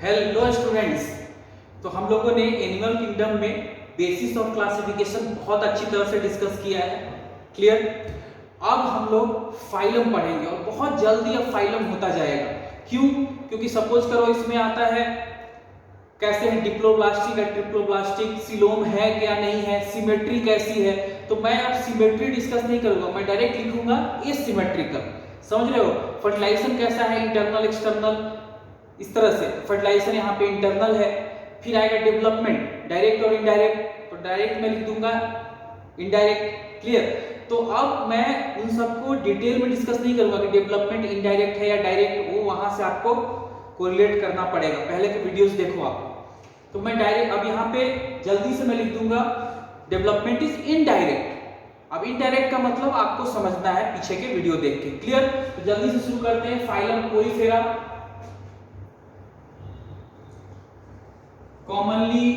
Hello students. तो हम लोगों ने एनिमल किंगडम में बेसिस ऑफ क्लासिफिकेशन बहुत अच्छी तरह से डिस्कस किया है। क्लियर। अब हम लोग फाइलम पढ़ेंगे और बहुत जल्दी अब फाइलम होता जाएगा। क्यों? क्योंकि सपोज करो इसमें आता है कैसे है डिप्लोब्लास्टिक या ट्रिप्लोब्लास्टिक, सिलोम है क्या नहीं है, सिमेट्री कैसी है। तो मैं अब सिमेट्री डिस्कस नहीं करूंगा, मैं डायरेक्ट लिखूंगा एसिमेट्रिकल। समझ रहे हो? फर्टिलाइजेशन कैसा है, इंटरनल एक्सटर्नल, इस तरह से फर्टिलाइजेशन यहाँ पे इंटरनल है। फिर आएगा डेवलपमेंट, डायरेक्ट और इनडायरेक्ट। तो डायरेक्ट में लिख दूंगा, इनडायरेक्ट। क्लियर। तो अब मैं उन सबको डिटेल में डिस्कस नहीं करूंगा कि डेवलपमेंट इनडायरेक्ट है या डायरेक्ट, वो वहां से आपको कोरिलेट करना पड़ेगा, पहले के वीडियोस देखो आप। तो मैं डायरेक्ट अब यहाँ पे जल्दी से मैं लिख दूंगा डेवलपमेंट इज इनडायरेक्ट। अब इनडायरेक्ट का मतलब आपको समझना है पीछे के वीडियो देख के। क्लियर। तो जल्दी से शुरू करते हैं। Phylum Porifera, commonly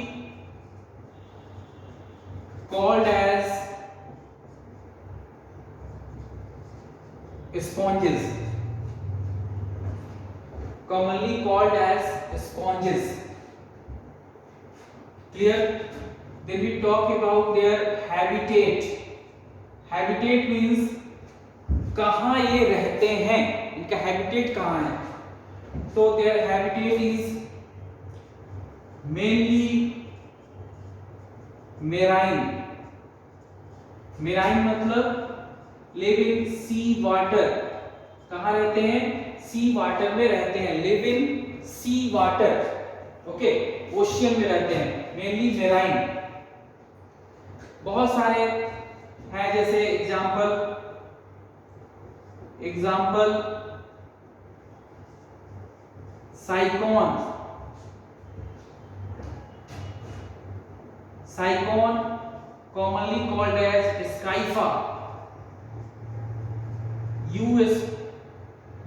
called as sponges, commonly called as sponges. Clear. Then we talk about their habitat. Habitat means कहाँ ये रहते हैं, इनका हैबिटेट कहाँ है। तो their habitat is mainly marine. Marine मतलब लिव इन सी वाटर। कहाँ रहते हैं? सी वाटर में रहते हैं। Live in sea water, okay, ocean में रहते हैं, मेनली मेराइन। बहुत सारे हैं, जैसे example sycon, sycon commonly called as Scypha,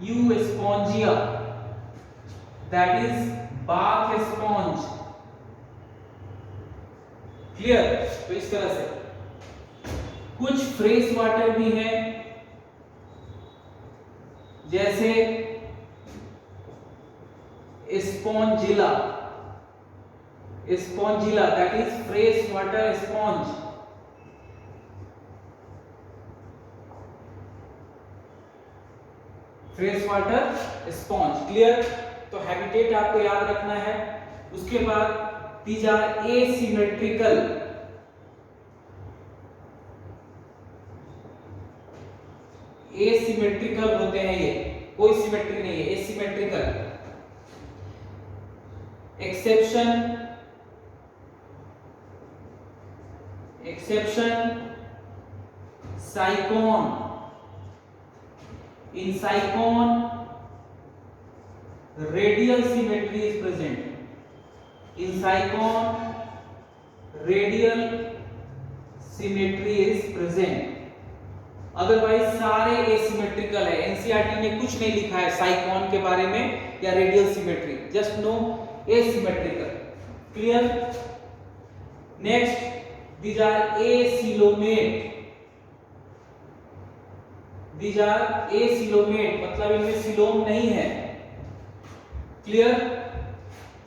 Euspongia, that is bark sponge. Clear. तो इस तरह से कुछ फ्रेश वाटर भी हैं, जैसे Spongilla, Spongilla that is fresh water sponge. Fresh water sponge. Clear. तो हैबिटेट आपको याद रखना है। उसके बाद दीज आर एसिमेट्रिकल। एसिमेट्रिकल होते हैं ये, कोई सिमेट्री नहीं है, asymmetrical. Exception sycon. In Saicon, radial symmetry is present. In Saicon, radial symmetry is present. Otherwise सारे asymmetrical है। NCERT ने कुछ नहीं लिखा है साइकोन के बारे में या radial symmetry, just no asymmetrical. Clear? Next, these are acylomate. These are acylomate, मतलब इनमें सिलोम नहीं है। क्लियर।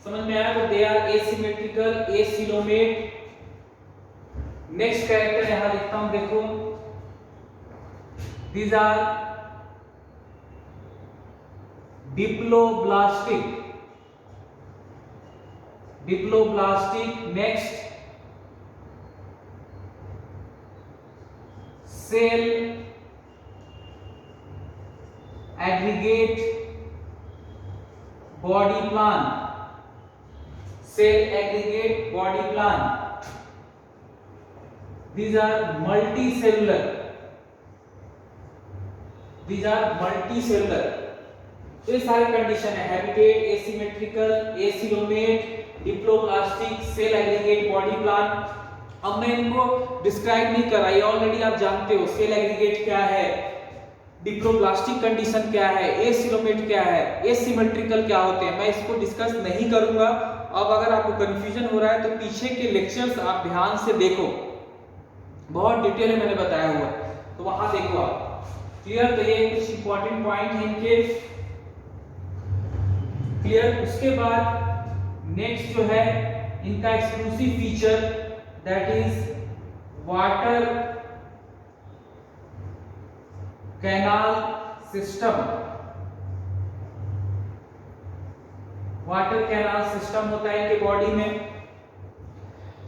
समझ में आया? तो they are asymmetrical, acylomate. Next character यहां लिखता हूं, देखो। These are diploblastic, diploblastic. Next cell aggregate body plan, cell aggregate body plan. These are multicellular, these are multicellular. तो ये सारे कंडीशन है, habitat, asymmetrical, acoelomate, diploblastic, cell aggregate, body plan. अब मैं इनको डिस्क्राइब नहीं कर रहा, ये ऑलरेडी आप जानते हो। सेल एग्रीगेट क्या है, डिप्लोब्लास्टिक कंडीशन क्या है, एसिलोमेट क्या है, एसिमेट्रिकल क्या होते हैं, मैं इसको डिस्कस नहीं करूंगा। अब अगर आपको कंफ्यूजन हो रहा है तो पीछे के लेक्चर्स आप ध्यान से देखो, बहुत डिटेल में मैंने बताया हुआ है, तो वहां देखो आप। क्लियर। तो ये कुछ इंपॉर्टेंट पॉइंट है इनके। क्लियर। उसके बाद नेक्स्ट जो है इनका exclusive feature that is water canal system. Water canal system होता है इनके बॉडी में।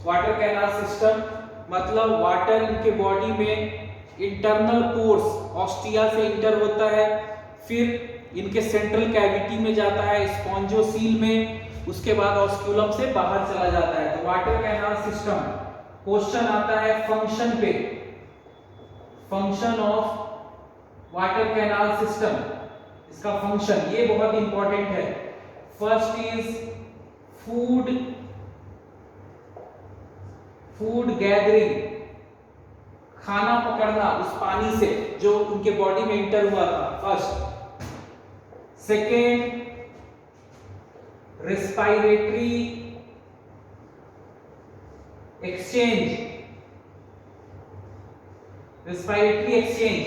वाटर कैनाल सिस्टम मतलब वाटर इनके बॉडी में इंटरनल पोर्स ऑस्टिया से इंटर होता है, फिर इनके सेंट्रल कैविटी में जाता है स्पॉन्जोसील में, उसके बाद ऑस्क्यूलम से बाहर चला जाता है। तो वाटर कैनाल सिस्टम क्वेश्चन आता है फंक्शन पे, function of water canal system, इसका फंक्शन ये बहुत इंपॉर्टेंट है। फर्स्ट इज फूड गैदरिंग, खाना पकड़ना उस पानी से जो उनके बॉडी में इंटर हुआ था, first. Second respiratory exchange, respiratory exchange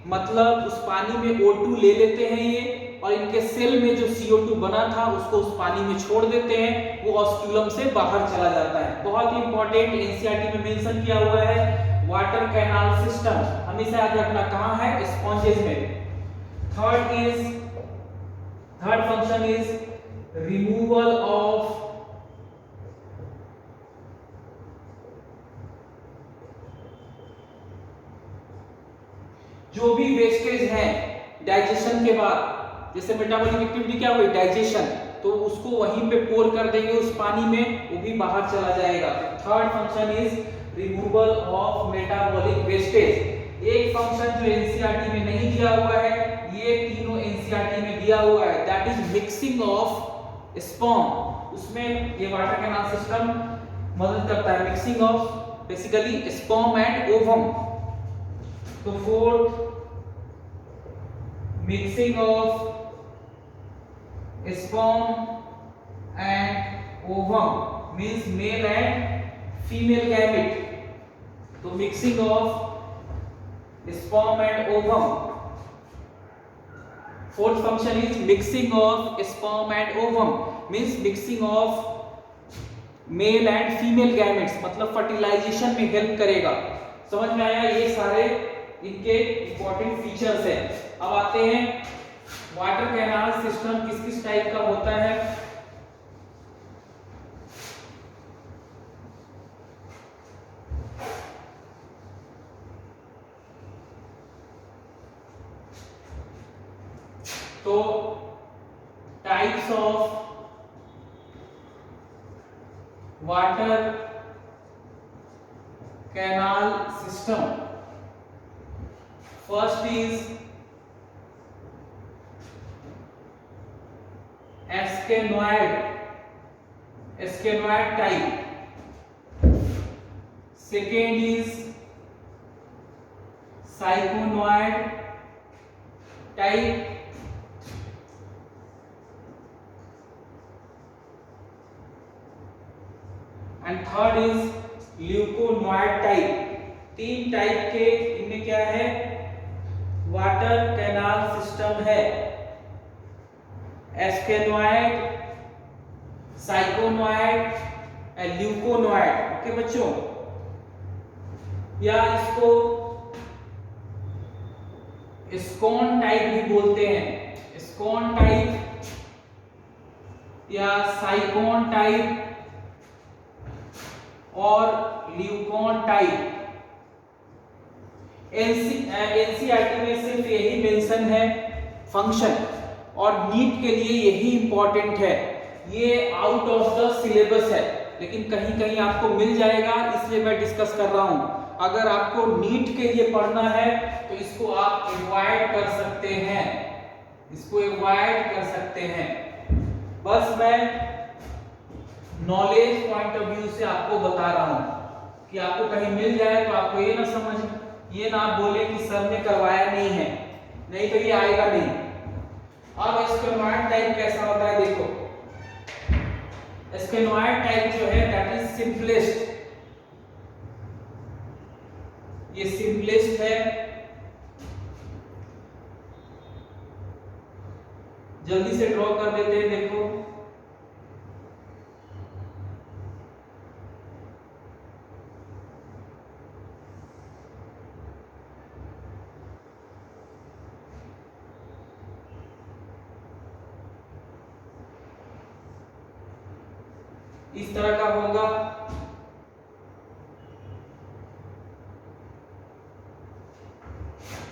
मतलब उस पानी में O2 ले लेते हैं ये, और इनके सेल में जो CO2 बना था उसको उस पानी में छोड़ देते हैं, वो ऑस्क्यूलम से बाहर चला जाता है। बहुत ही इंपॉर्टेंट, एनसीईआरटी में मेंशन किया हुआ है वाटर कैनाल सिस्टम, हमेशा याद रखना कहां है, स्पॉन्जेस में। Third function is removal of जो भी वेस्टेज है डाइजेशन के बाद, जैसे मेटाबॉलिक एक्टिविटी क्या हुई, डाइजेशन, तो उसको वहीं पे पोर कर देंगे उस पानी में, वो भी बाहर चला जाएगा। Third function is removal of metabolic wastage. एक फंक्शन जो एनसीईआरटी में नहीं दिया हुआ है, ये तीनों एनसीईआरटी में दिया हुआ है, that is mixing of sperm. उसमें ये वाटर कैनाल सिस्टम मदद करता है, mixing of basically sperm and ovum. तो fourth mixing of sperm and ovum means male and female gamete. तो mixing of sperm and ovum. Fourth function is mixing of sperm and ovum means mixing of male and female gametes, मतलब fertilisation में help करेगा। समझ में आया? ये सारे इनके इंपॉर्टेंट फीचर्स हैं। अब आते हैं वाटर कैनाल सिस्टम किस किस टाइप का होता है। तो types of water canal system, first is asconoid type, second is syconoid type, and third is leuconoid type. तीन टाइप के इनमें क्या है, वाटर कैनाल सिस्टम है। एस्केनॉइड, साइकोनॉइड एंड ल्यूकोनॉइड। ओके बच्चों, या इसको स्कोन टाइप भी बोलते हैं, स्कोन टाइप या साइकोन टाइप और ल्यूकोन टाइप। एनसीईआरटी में सिर्फ यही मेंशन है फंक्शन, और नीट के लिए यही इंपॉर्टेंट है। ये आउट ऑफ द सिलेबस है, लेकिन कहीं कहीं आपको मिल जाएगा, इसलिए मैं डिस्कस कर रहा हूं। अगर आपको नीट के लिए पढ़ना है तो इसको आप अवॉइड कर सकते हैं, इसको अवॉइड कर सकते हैं। बस मैं नॉलेज पॉइंट ऑफ व्यू से आपको बता रहा हूं कि आपको कहीं मिल जाए तो आपको ये ना समझ, ये ना बोले कि सर ने करवाया नहीं है, नहीं तो ये आएगा नहीं। अब एस्केनॉइड टाइप कैसा होता है देखो। एस्केनॉइड टाइप जो है दैट इज सिंपलेस्ट, ये सिंपलेस्ट है। जल्दी से ड्रॉ कर देते हैं, देखो इस तरह का होगा।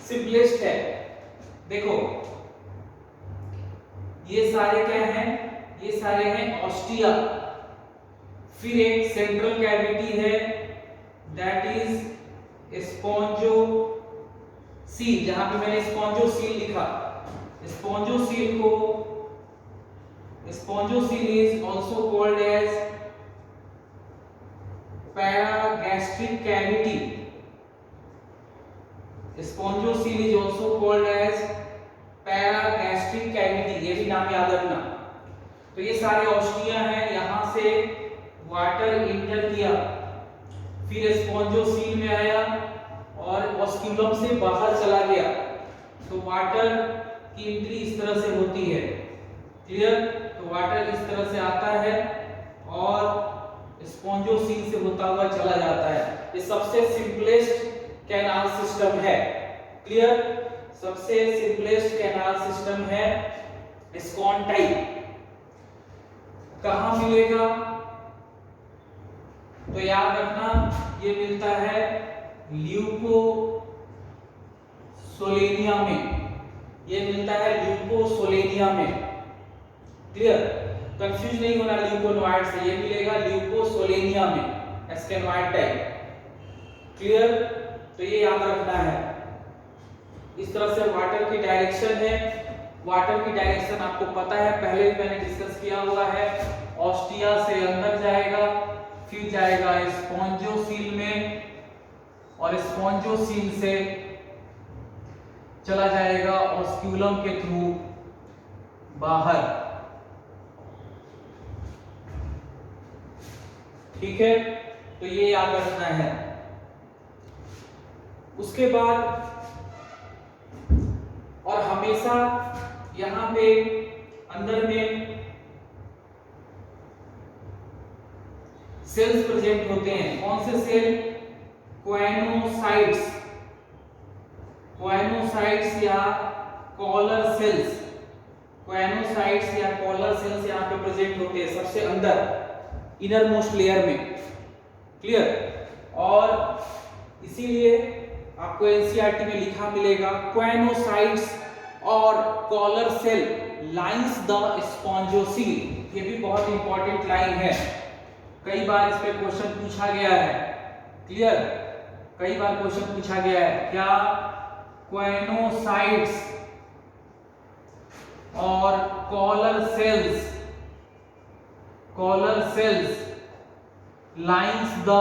सिंपलेस्ट है। देखो ये सारे क्या हैं, ये सारे हैं ऑस्टिया। फिर एक सेंट्रल कैविटी है दैट इज स्पॉन्जोसील, जहां पे मैंने स्पॉन्जोसील लिखा। Spongocoel is also called as paragastric cavity. Spongocoel is also called as paragastric cavity, ये भी नाम याद रखना। तो ये सारे ऑस्टिया हैं, यहां से वाटर इंटर किया, फिर स्पॉन्जोसील में आया और ऑस्क्यूलम से बाहर चला गया। तो वाटर की एंट्री इस तरह से होती है। क्लियर? तो वाटर इस तरह से आता है और स्पॉन्जोसील से होता हुआ चला जाता है। ये सबसे सिंपलेस्ट कैनाल सिस्टम है। क्लियर? सबसे सिंपलेस्ट कैनाल सिस्टम है स्कॉन टाइप। कहां मिलेगा? तो याद रखना ये मिलता है ल्यूकोसोलेनिया में। ये मिलता है ल्यूकोसोलेनिया में। क्लियर? कंफ्यूज नहीं होना ल्यूकोनोइड से, ये मिलेगा ल्यूकोसोलेनिया में, एस्केनोइड टाइप। क्लियर? तो ये याद रखना है। इस तरह से वाटर की डायरेक्शन है। वाटर की डायरेक्शन आपको पता है, पहले भी मैंने डिस्कस किया हुआ है। ऑस्टिया से अंदर जाएगा, फिर जाएगा स्पॉन्जोसील में और स्पॉन्जोसील से चला जाएगा ऑस्क्यूलम के थ्रू बाहर। ठीक है? तो ये याद रखना है। उसके बाद और हमेशा यहां पे अंदर में सेल्स प्रेजेंट होते हैं। कौन से सेल? क्वाइनोसाइट्स या कॉलर सेल्स। क्वाइनोसाइट्स या कॉलर सेल्स यहां पे प्रेजेंट होते हैं सबसे अंदर, इनर मोस्ट लेयर में। क्लियर? और इसीलिए आपको एनसीईआरटी में लिखा मिलेगा क्वाइनोसाइट्स और collar cell lines the spongocoel. ये भी बहुत इंपॉर्टेंट लाइन है, कई बार इस पे क्वेश्चन पूछा गया है। क्लियर? कई बार क्वेश्चन पूछा गया है। क्या? क्वाइनोसाइट्स और collar cells lines the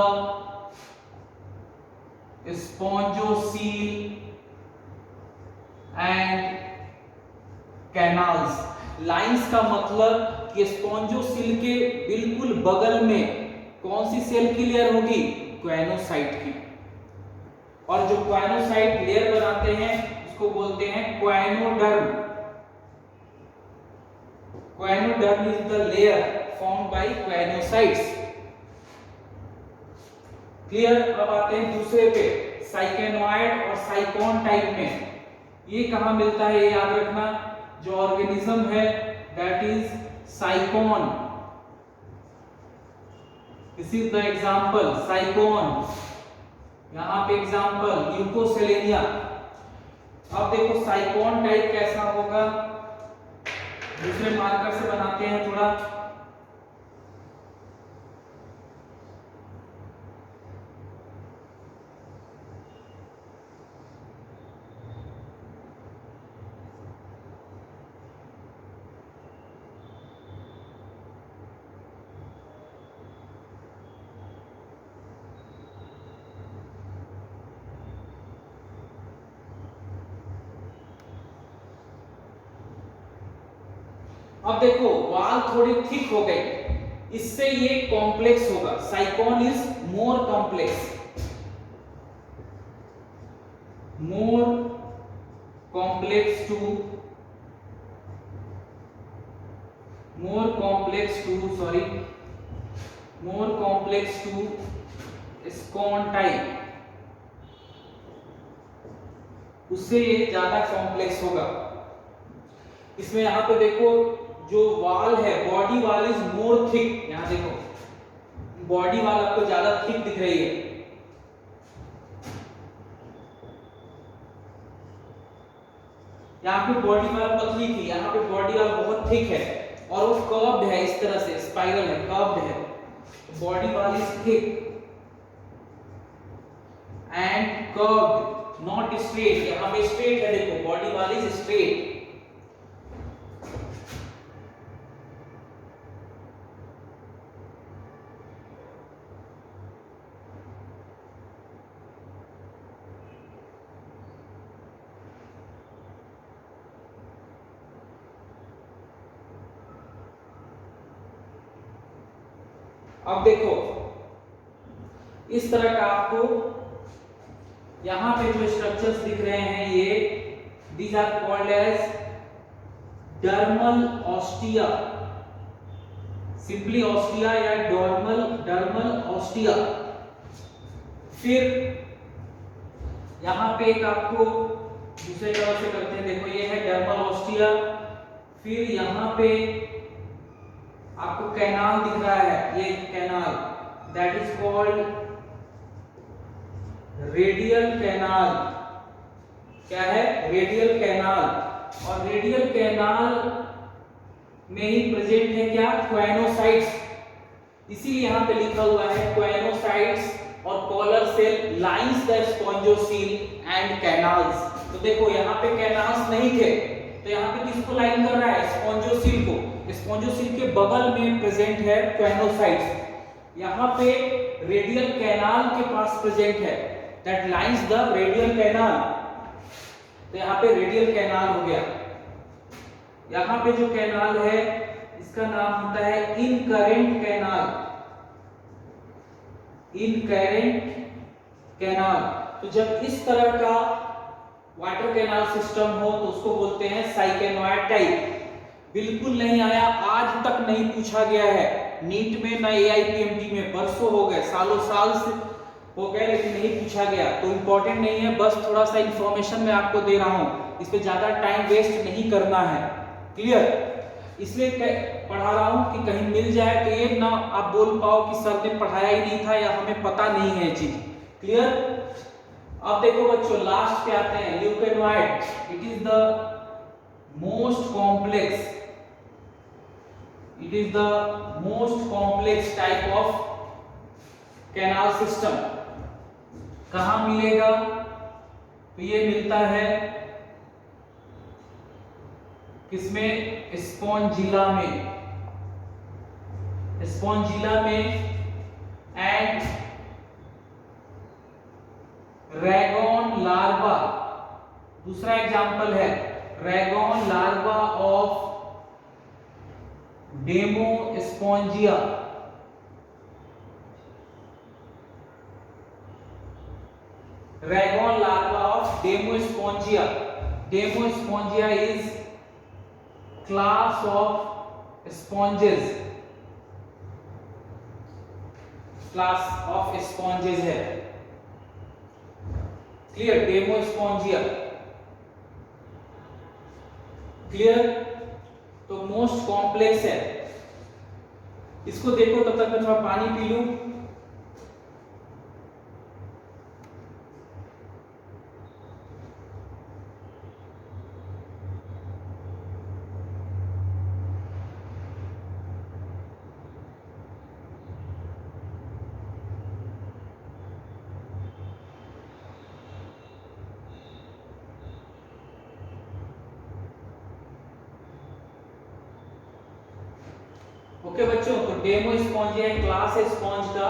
spongocoel and canals. Lines का मतलब कि स्पॉन्जोसील के बिल्कुल बगल में कौन सी सेल की लेयर होगी? क्वाइनोसाइट की। और जो क्वाइनोसाइट लेयर बनाते हैं उसको बोलते हैं choanoderm. Choanoderm is the layer formed by choanocytes. Clear? अब आते हैं दूसरे पे, साइकेनोइड और साइकोन टाइप में। ये कहां मिलता है ये याद रखना। जो ऑर्गेनिज्म है that is sycon. This is the example sycon. यहां पे एग्जांपल ल्यूकोसेलेनिया। अब देखो साइकोन टाइप कैसा होगा, दूसरे मार्कर से बनाते हैं थोड़ा। अब देखो वाल थोड़ी थिक हो गई, इससे ये कॉम्प्लेक्स होगा। Sycon is more complex, more complex to ascon type, उससे ये ज्यादा कॉम्प्लेक्स होगा। इसमें यहां पे देखो जो वाल है, body wall is more thick. यहां देखो बॉडी वाल आपको ज्यादा थिक दिख रही है, यहाँ पे बॉडी वाल पतली थी, यहाँ पे बॉडी वाल बहुत थिक है और वो कर्व्ड है, इस तरह से स्पाइरल है, कर्व्ड है। Body wall is thick and curved, not straight. यहाँ पे स्ट्रेट है, देखो बॉडी वाल इज स्ट्रेट। अब देखो इस तरह का आपको यहां पे जो स्ट्रक्चर्स दिख रहे हैं, ये these are called as dermal ostia, simply ostia या डर्मल ऑस्टिया। फिर यहां पे एक आपको दूसरे तरह से करते हैं, देखो ये है डर्मल ऑस्टिया। फिर यहां पे आपको कैनाल दिख रहा है, ये canal, that is called radial canal. क्या है? Radial canal. और रेडियल कैनाल में ही प्रेजेंट है क्या? क्वेनोसाइट्स। इसीलिए यहां पे लिखा हुआ है क्वेनोसाइट्स और collar cell lines the spongocoel and canals. तो देखो यहाँ पे कैनाल्स नहीं थे, तो यहाँ पे किसको लाइन कर रहा है? स्पॉन्जोसील को। स्पॉन्जोसील के बगल में प्रेजेंट है क्वेनोसाइट्स। यहाँ पे रेडियल कैनाल के पास प्रेजेंट है, that lines the radial canal. तो यहाँ पे रेडियल कैनाल हो गया। यहाँ पे जो कैनाल है इसका नाम होता है इनकरेंट कैनाल, इनकरेंट कैनाल। तो जब इस तरह का वाटर कैनाल सिस्टम हो तो उसको बोलते हैं साइकेनॉइड टाइप। बिल्कुल नहीं आया, आज तक नहीं पूछा गया है नीट में, ना एआईपीएमटी में, बरसों हो गए, सालों साल से हो गए, लेकिन नहीं पूछा गया। तो इंपॉर्टेंट नहीं है, बस थोड़ा सा इंफॉर्मेशन मैं आपको दे रहा हूं, इस पे ज्यादा टाइम वेस्ट नहीं करना है। क्लियर? इसलिए पढ़ा रहा हूं कि कहीं मिल जाए तो ये ना आप बोल पाओ कि सर ने पढ़ाया ही नहीं था या हमें पता नहीं है ये चीज। क्लियर? अब देखो बच्चों लास्ट पे आते हैं, leuconoid. It is the most complex, it is the most complex type of canal system. कहां मिलेगा? तो ये मिलता है किसमें? स्पॉन्जिला में, स्पॉन्जिला में एंड रैगॉन लार्वा। दूसरा एग्जांपल है rhagon larva of Demospongiae. Rhagon larva of Demospongiae. Demospongiae is class of sponges, class of sponges है। क्लियर? डेमोस्पोंजिया। क्लियर? तो मोस्ट कॉम्प्लेक्स है। इसको देखो, तब तक मैं थोड़ा पानी पी लूं। ओके बच्चों, तो डेमोस्पोंजिया क्लास है स्पॉन्ज का,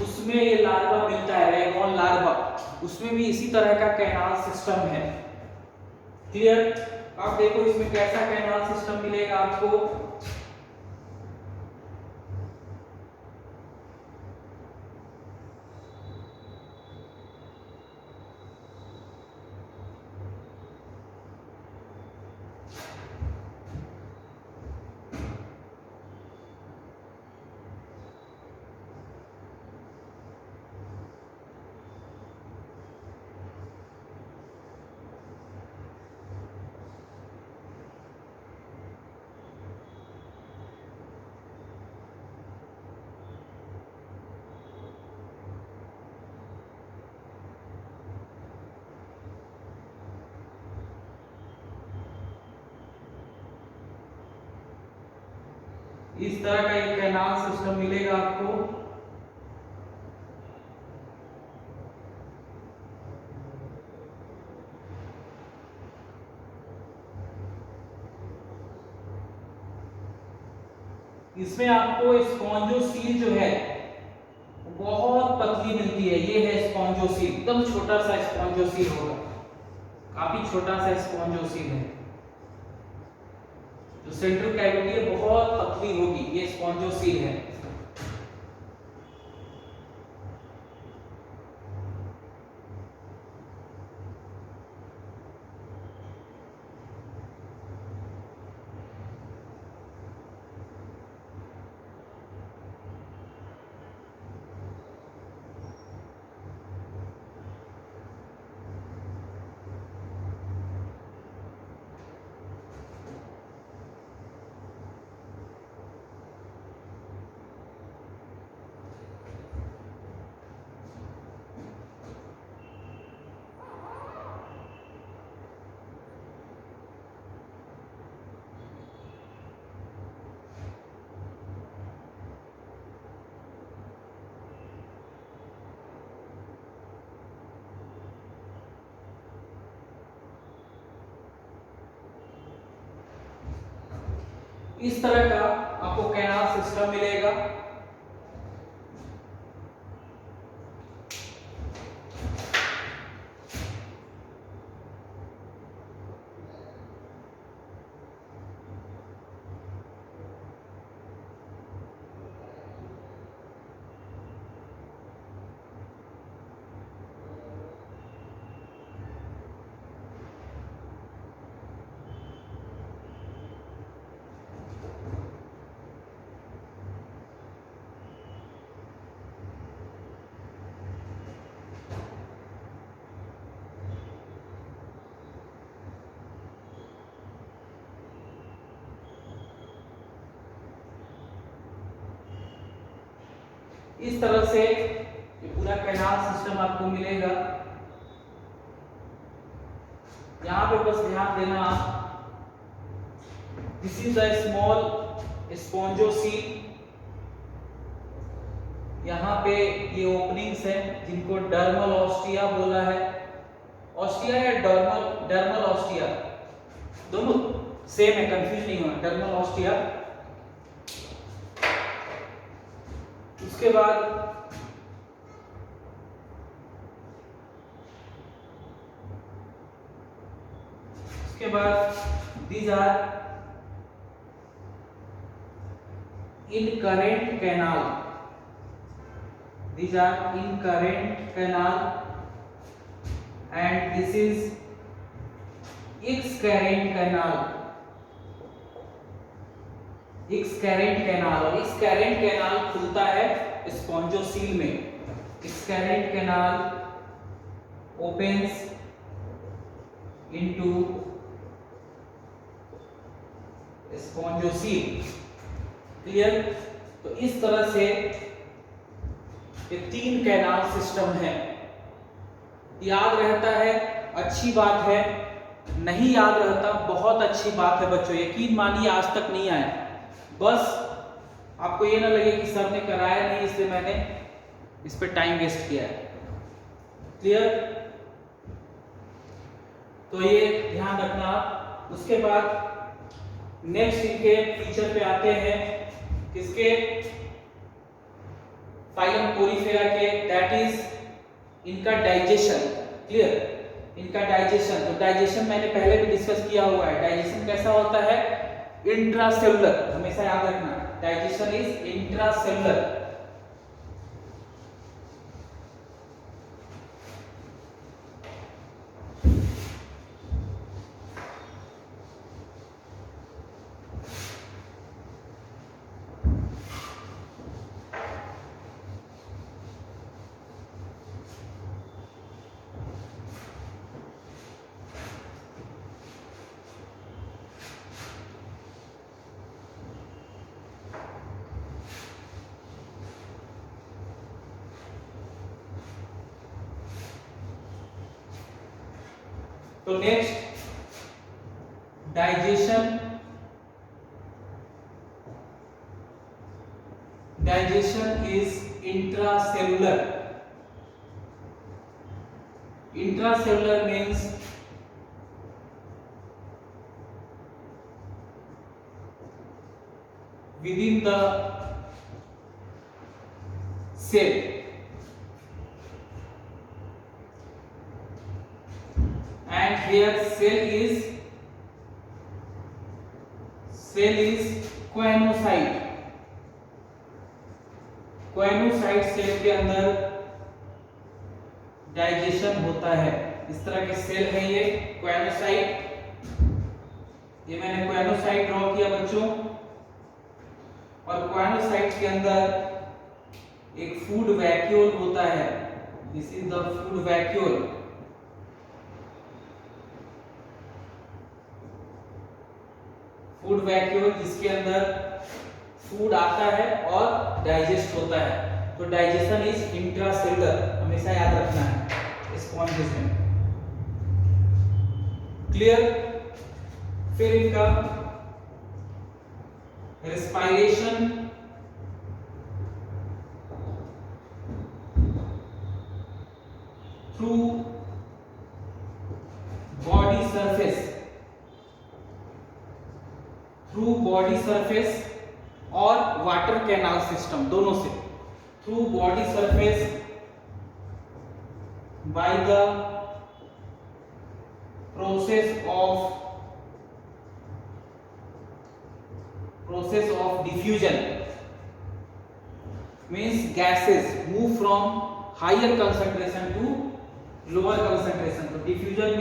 उसमें ये लार्वा मिलता है, रैगॉन लार्वा। उसमें भी इसी तरह का कैनाल सिस्टम है। क्लियर? आप देखो इसमें कैसा कैनाल सिस्टम मिलेगा आपको। इस तरह का एक कैनाल सिस्टम मिलेगा आपको। इसमें आपको स्पॉन्जोसील जो है बहुत पतली मिलती है। ये है स्पॉन्जोसील, एकदम छोटा सा स्पॉन्जोसील होगा, काफी छोटा सा स्पॉन्जोसील है। जो सेंट्रल कैविटी है बहुत पतली होगी, ये स्पॉन्जोसील है। इस तरह का आपको कैनाल सिस्टम मिलेगा। इस तरह से ये पूरा कैनाल सिस्टम आपको मिलेगा। यहां पे बस ध्यान देना आप, this is a small spongocoel. यहाँ पे ये ओपनिंग्स हैं जिनको डर्मल ऑस्टिया बोला है। ऑस्टिया या डर्मल ऑस्टिया दोनों सेम है, कंफ्यूज नहीं होना, डर्मल ऑस्टिया। उसके बाद these are incurrent canal, these are incurrent canal and this is excurrent canal, excurrent canal। और excurrent canal खुलता है स्पॉन्जोसील में। excurrent canal opens into spongocoel. Clear? तो इस तरह से ये 3 कैनाल सिस्टम है। याद रहता है अच्छी बात है, नहीं याद रहता बहुत अच्छी बात है बच्चों। यकीन मानिए आज तक नहीं आया, बस आपको ये ना लगे कि सर ने कराया नहीं इसलिए मैंने इस पे टाइम वेस्ट किया है। क्लियर? तो ये ध्यान रखना आप। उसके बाद नेक्स्ट इनके फीचर पे आते हैं, किसके? फाइलम कोरीफेरा के, दैट इज इनका डाइजेशन। क्लियर? इनका डाइजेशन, तो डाइजेशन मैंने पहले भी डिस्कस किया हुआ है। डाइजेशन कैसा होता है? इंट्रासेलुलर, हमेशा याद रखना, डाइजेशन इज इंट्रासेलुलर। तो next digestion digestion is intracellular. Intracellular means within the cell, and here cell is choanocyte. Choanocyte cell के अंदर डाइजेशन होता है. इस तरह के सेल है ये कोएनोसाइट. ये मैंने कोएनोसाइट ड्रॉ किया बच्चों. और कोएनोसाइट के अंदर एक फूड वैक्यूल होता है. This is the food vacuole. Food vacuole जिसके अंदर फूड आता है और डाइजेस्ट होता है. तो डाइजेशन इज इंट्रासेलुलर, हमेशा याद रखना है इस कॉन्सेप्ट में. क्लियर. फिर इनका respiration through body surface, through body surface और वाटर कैनाल सिस्टम, दोनों से. Through body surface by the process of diffusion, means gases move from higher concentration to lower concentration. So diffusion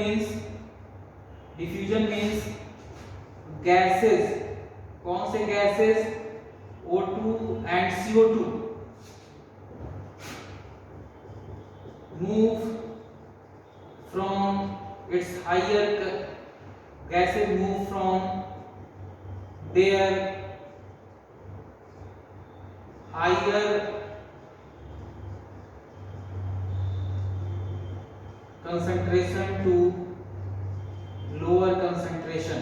means gases. कौन से gases? O2 and CO2 move from its higher gases move from their higher concentration to lower concentration.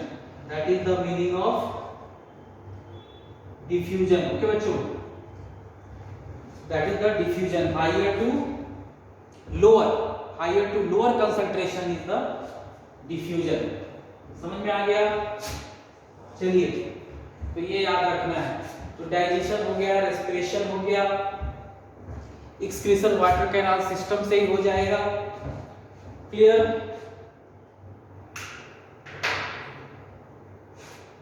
That is the meaning of diffusion. Okay बच्चों, that is the diffusion. Higher to lower concentration is the diffusion. समझ में आ गया? चलिए, तो ये याद रखना है. तो डाइजेशन हो गया, रेस्पिरेशन हो गया, एक्सक्रीशन वाटर कैनाल सिस्टम से ही हो जाएगा. क्लियर.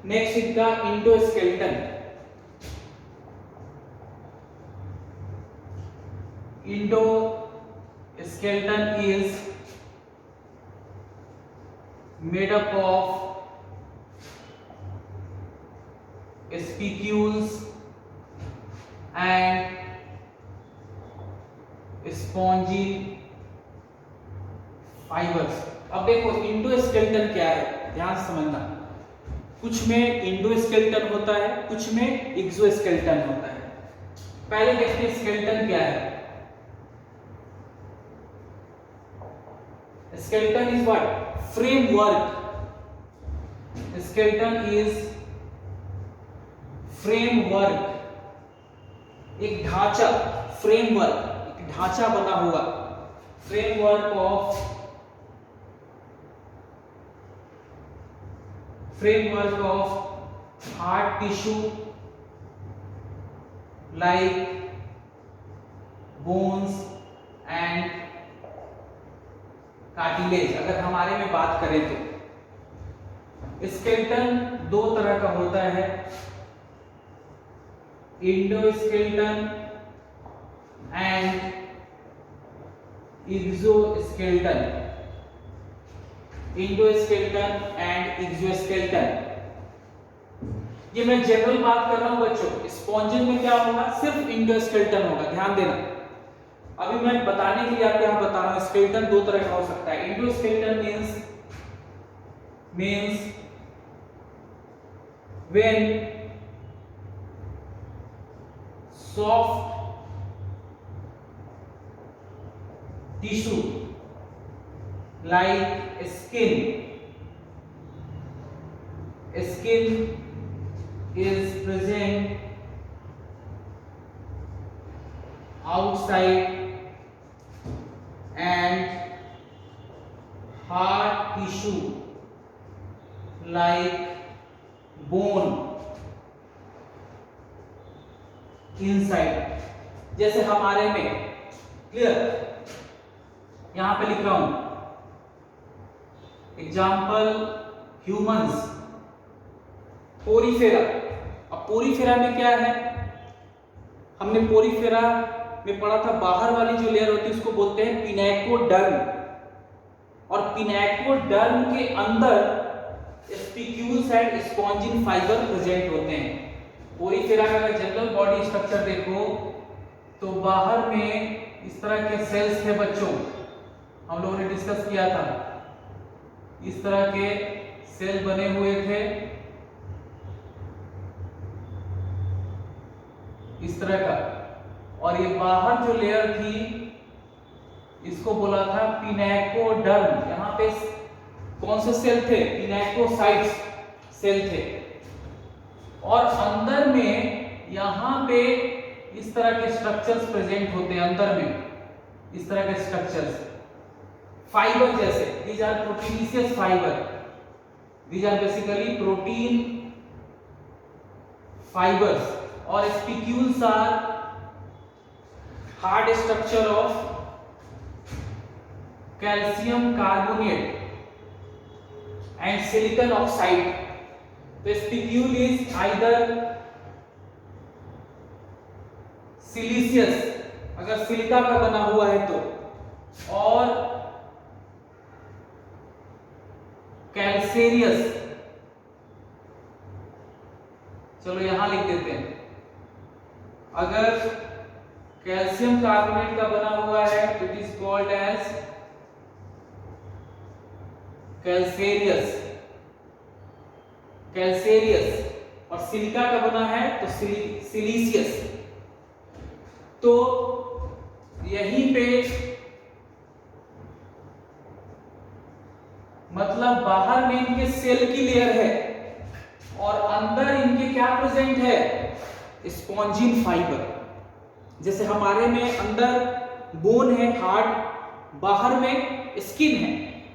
नेक्स्ट इनका endoskeleton. Endoskeleton is made up of spicules and spongy fibers. अब देखो इंडोस्केलेटन क्या है, ध्यान से समझना. कुछ में इंडोस्केलेटन होता है, कुछ में एक्सोस्केलेटन होता है. पहले देखते हैं स्केलेटन क्या है. Skeleton is what? Framework. Skeleton is framework. एक ढांचा, framework, एक ढांचा बना हुआ. Framework of hard tissue like bones and cartilage. अगर हमारे में बात करें तो स्केलेटन दो तरह का होता है, endoskeleton and exoskeleton. Endoskeleton and exoskeleton, ये मैं जनरल बात कर रहा हूं बच्चों. स्पॉन्जिन में क्या होगा? सिर्फ इंडोस्केलेटन होगा, ध्यान देना. अभी मैं बताने के लिए आपको यहां बता रहा हूं. स्केलेटन दो तरह का हो सकता है. Endoskeleton means when soft tissue like skin is present outside and hard tissue like bone inside। जैसे हमारे में, क्लियर, यहां पे लिख रहा हूं एग्जाम्पल ह्यूमंस, पोरीफेरा। अब पोरीफेरा में क्या है, हमने पोरीफेरा में पढ़ा था बाहर वाली जो लेयर होती है उसको बोलते हैं पिनेकोडर्म, और पिनेकोडर्म के अंदर spicules and spongin fibre present होते हैं। पोरीफेरा का अगर जनरल बॉडी स्ट्रक्चर देखो तो बाहर में इस तरह के सेल्स थे बच्चों, हम लोगों ने डिस्कस किया था, इस तरह के सेल बने हुए थे, इस तरह का, और ये बाहर जो लेयर थी इसको बोला था पिनेकोडर्म। यहाँ पे कौन से सेल थे, पिनेकोसाइट्स सेल थे, और अंदर में यहाँ पे इस तरह के स्ट्रक्चर्स प्रेजेंट होते हैं, अंदर में इस तरह के स्ट्रक्चर्स फाइबर जैसे, these are proteinaceous fiber, these are basically protein fibers, और spicules are hard structure of calcium carbonate and silicon oxide। तो spicule is either सिलिशियस, अगर सिलिका का बना हुआ है तो, और कैल्सेरियस, चलो यहां लिख देते हैं, अगर कैल्शियम कार्बोनेट का बना हुआ है तो it is called as calcareous, calcareous, और सिलिका का बना है तो सिलिशियस। तो यहीं पे मतलब बाहर में इनके सेल की लेयर है और अंदर इनके क्या प्रेजेंट है, स्पॉन्जिन फाइबर। जैसे हमारे में अंदर बोन है हार्ड, बाहर में स्किन है,